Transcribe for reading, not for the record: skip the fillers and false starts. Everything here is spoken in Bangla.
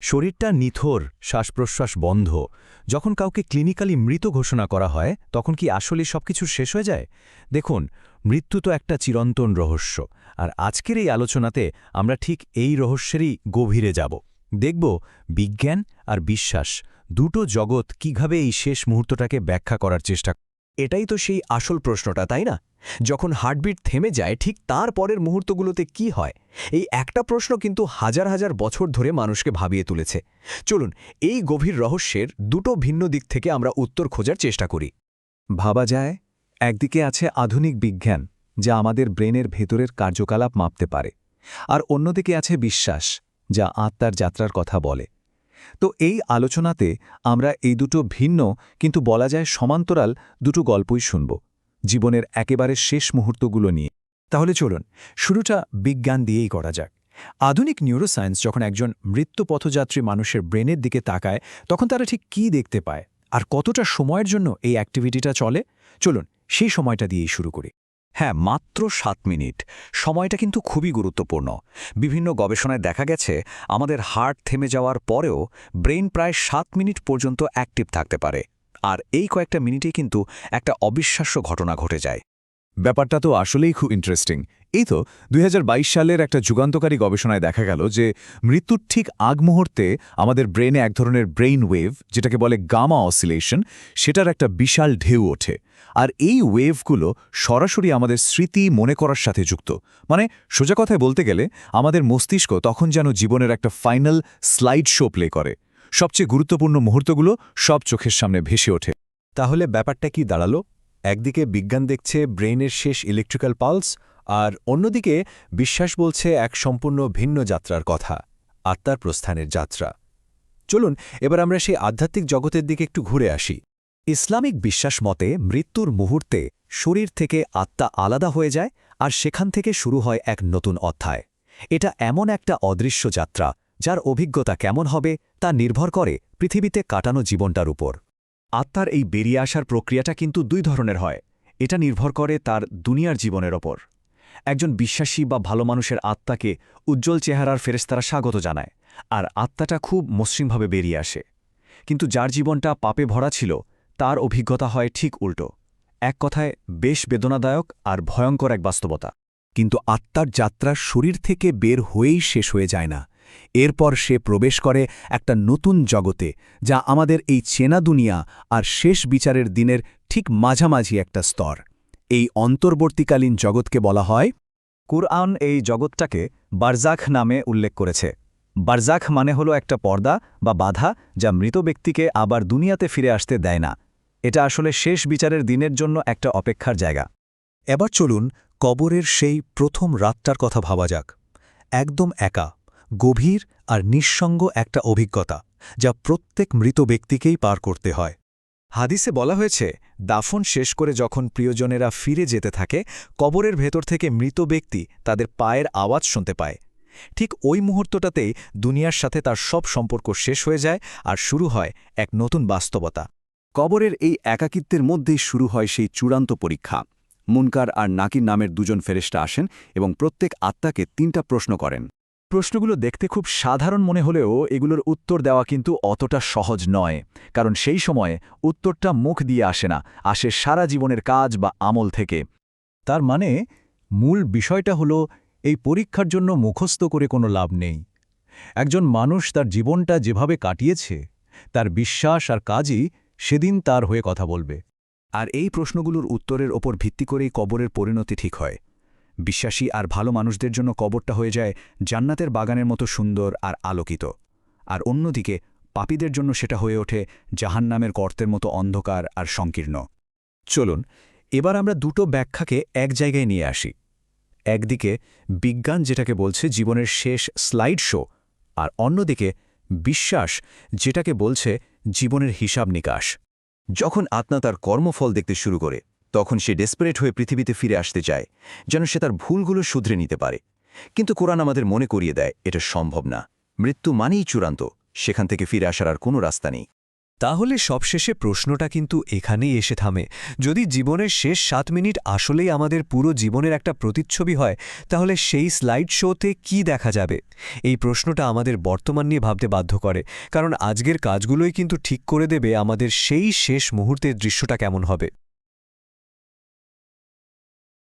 শরীরটা নিথর, শ্বাসপ্রশ্বাস বন্ধ। যখন কাউকে ক্লিনিক্যালি মৃত ঘোষণা করা হয় তখন কি আসলে সবকিছু শেষ হয়ে যায়? দেখুন, মৃত্যু তো একটা চিরন্তন রহস্য, আর আজকের এই আলোচনাতে আমরা ঠিক এই রহস্যেরই গভীরে যাব। দেখব বিজ্ঞান আর বিশ্বাস দুটো জগৎ কিভাবে এই শেষ মুহূর্তটাকে ব্যাখ্যা করার চেষ্টা করে। এটাই তো সেই আসল প্রশ্নটা, তাই না? যখন হার্টবিট থেমে যায় ঠিক তার পরের মুহূর্তগুলোতে কি হয়? এই একটা প্রশ্ন কিন্তু হাজার হাজার বছর ধরে মানুষকে ভাবিয়ে তুলেছে। চলুন এই গভীর রহস্যের দুটো ভিন্ন দিক থেকে আমরা উত্তর খোঁজার চেষ্টা করি। ভাবা যায়, একদিকে আছে আধুনিক বিজ্ঞান যা আমাদের ব্রেনের ভেতরের কার্যকলাপ মাপতে পারে, আর অন্যদিকে আছে বিশ্বাস যা আত্মার যাত্রার কথা বলে। তো এই আলোচনাতে আমরা এই দুটো ভিন্ন কিন্তু বলা যায় সমান্তরাল দুটো গল্পই শুনব, জীবনের একেবারে শেষ মুহূর্তগুলো নিয়ে। তাহলে চলুন শুরুটা বিজ্ঞান দিয়েই করা যাক। আধুনিক নিউরোসায়েন্স যখন একজন মৃত্যুপথযাত্রী মানুষের ব্রেনের দিকে তাকায় তখন তারা ঠিক কী দেখতে পায়, আর কতটা সময়ের জন্য এই অ্যাক্টিভিটিটা চলে? চলুন সেই সময়টা দিয়েই শুরু করি। হ্যাঁ, মাত্র 7 মিনিট। সময়টা কিন্তু খুবই গুরুত্বপূর্ণ। বিভিন্ন গবেষণায় দেখা গেছে আমাদের হার্ট থেমে যাওয়ার পরেও ব্রেন প্রায় 7 মিনিট পর্যন্ত অ্যাক্টিভ থাকতে পারে। আর এই কয়েকটা মিনিটেই কিন্তু একটা অবিশ্বাস্য ঘটনা ঘটে যায়। ব্যাপারটা তো আসলেই খুব ইন্টারেস্টিং। এই তো 2022 সালের একটা যুগান্তকারী গবেষণায় দেখা গেল যে মৃত্যুর ঠিক আগ মুহূর্তে আমাদের ব্রেনে এক ধরনের ব্রেইন ওয়েভ, যেটাকে বলে গামা অসিলেশন, সেটার একটা বিশাল ঢেউ ওঠে। আর এই ওয়েভগুলো সরাসরি আমাদের স্মৃতি মনে করার সাথে যুক্ত। মানে সোজা কথায় বলতে গেলে আমাদের মস্তিষ্ক তখন যেন জীবনের একটা ফাইনাল স্লাইড শো প্লে করে। সবচেয়ে গুরুত্বপূর্ণ মুহূর্তগুলো সব চোখের সামনে ভেসে ওঠে। তাহলে ব্যাপারটা কি দাঁড়ালো? একদিকে বিজ্ঞান দেখছে ব্রেইনের শেষ ইলেকট্রিক্যাল পালস, আর অন্যদিকে বিশ্বাস বলছে এক সম্পূর্ণ ভিন্ন যাত্রার কথা, আত্মার প্রস্থানের যাত্রা। চলুন এবার আমরা সেই আধ্যাত্মিক জগতের দিকে একটু ঘুরে আসি। ইসলামিক বিশ্বাস মতে মৃত্যুর মুহূর্তে শরীর থেকে আত্মা আলাদা হয়ে যায়, আর সেখান থেকে শুরু হয় এক নতুন অধ্যায়। এটা এমন একটা অদৃশ্য যাত্রা যার অভিজ্ঞতা কেমন হবে তা নির্ভর করে পৃথিবীতে কাটানো জীবনটার উপর। আত্মার এই বেরিয়ে আসার প্রক্রিয়াটা কিন্তু দুই ধরনের হয়। এটা নির্ভর করে তার দুনিয়ার জীবনের ওপর। একজন বিশ্বাসী বা ভালো মানুষের আত্মাকে উজ্জ্বল চেহারার ফেরেশতারা স্বাগত জানায়, আর আত্মাটা খুব মসৃণভাবে বেরিয়ে আসে। কিন্তু যার জীবনটা পাপে ভরা ছিল তার অভিজ্ঞতা হয় ঠিক উল্টো। এক কথায় বেশ বেদনাদায়ক আর ভয়ঙ্কর এক বাস্তবতা। কিন্তু আত্মার যাত্রা শরীর থেকে বের হয়েই শেষ হয়ে যায় না। এরপর সে প্রবেশ করে একটা নতুন জগতে, যা আমাদের এই চেনা দুনিয়া আর শেষ বিচারের দিনের ঠিক মাঝামাঝি একটা স্তর। এই অন্তর্বর্তীকালীন জগৎকে বলা হয়। কুরআন এই জগৎটাকে বারজাখ নামে উল্লেখ করেছে। বারজাখ মানে হলো একটা পর্দা বা বাধা যা মৃত ব্যক্তিকে আবার দুনিয়াতে ফিরে আসতে দেয় না। এটা আসলে শেষ বিচারের দিনের জন্য একটা অপেক্ষার জায়গা। এবার চলুন কবরের সেই প্রথম রাতটার কথা ভাবা যাক। একদম একা, গভীর আর নিঃসঙ্গ একটা অভিজ্ঞতা, যা প্রত্যেক মৃত ব্যক্তিকেই পার করতে হয়। হাদিসে বলা হয়েছে দাফন শেষ করে যখন প্রিয়জনেরা ফিরে যেতে থাকে, কবরের ভেতর থেকে মৃত ব্যক্তি তাদের পায়ের আওয়াজ শুনতে পায়। ঠিক ওই মুহূর্তটাতেই দুনিয়ার সাথে তার সব সম্পর্ক শেষ হয়ে যায় আর শুরু হয় এক নতুন বাস্তবতা। কবরের এই একাকিত্বের মধ্যেই শুরু হয় সেই চূড়ান্ত পরীক্ষা। মুনকার আর নাকির নামের দুজন ফেরেশতা আসেন এবং প্রত্যেক আত্মাকে 3টা প্রশ্ন করেন। প্রশ্নগুলো দেখতে খুব সাধারণ মনে হলেও এগুলোর উত্তর দেওয়া কিন্তু অতটা সহজ নয়, কারণ সেই সময়ে উত্তরটা মুখ দিয়ে আসে না, আসে সারা জীবনের কাজ বা আমল থেকে। তার মানে মূল বিষয়টা হলো এই পরীক্ষার জন্য মুখস্থ করে কোনো লাভ নেই। একজন মানুষ তার জীবনটা যেভাবে কাটিয়েছে, তার বিশ্বাস আর কাজই সেদিন তার হয়ে কথা বলবে। আর এই প্রশ্নগুলোর উত্তরের ওপর ভিত্তি করেই কবরের পরিণতি ঠিক হয়। বিশ্বাসী আর ভালো মানুষদের জন্য কবরটা হয়ে যায় জান্নাতের বাগানের মতো সুন্দর আর আলোকিত, আর অন্যদিকে পাপীদের জন্য সেটা হয়ে ওঠে জাহান্নামের গর্তের মতো অন্ধকার আর সংকীর্ণ। চলুন এবার আমরা দুটো ব্যাখ্যাকে এক জায়গায় নিয়ে আসি। একদিকে বিজ্ঞান যেটাকে বলছে জীবনের শেষ স্লাইড শো, আর অন্যদিকে বিশ্বাস যেটাকে বলছে জীবনের হিসাব নিকাশ। যখন আত্মা তার কর্মফল দেখতে শুরু করে তখন সে ডেসপারেট হয়ে পৃথিবীতে ফিরে আসতে চায়, যেন সে তার ভুলগুলো শুধরে নিতে পারে। কিন্তু কোরআন আমাদের মনে করিয়ে দেয় এটা সম্ভব না। মৃত্যু মানেই চূড়ান্ত, সেখান থেকে ফিরে আসার আর কোনো রাস্তা নেই। তাহলে সবশেষে প্রশ্নটা কিন্তু এখানেই এসে থামে। যদি জীবনের শেষ 7 মিনিট আসলেই আমাদের পুরো জীবনের একটা প্রতিচ্ছবি হয়, তাহলে সেই স্লাইড শোতে কি দেখা যাবে? এই প্রশ্নটা আমাদের বর্তমান নিয়ে ভাবতে বাধ্য করে, কারণ আজকের কাজগুলোই কিন্তু ঠিক করে দেবে আমাদের সেই শেষ মুহূর্তের দৃশ্যটা কেমন হবে।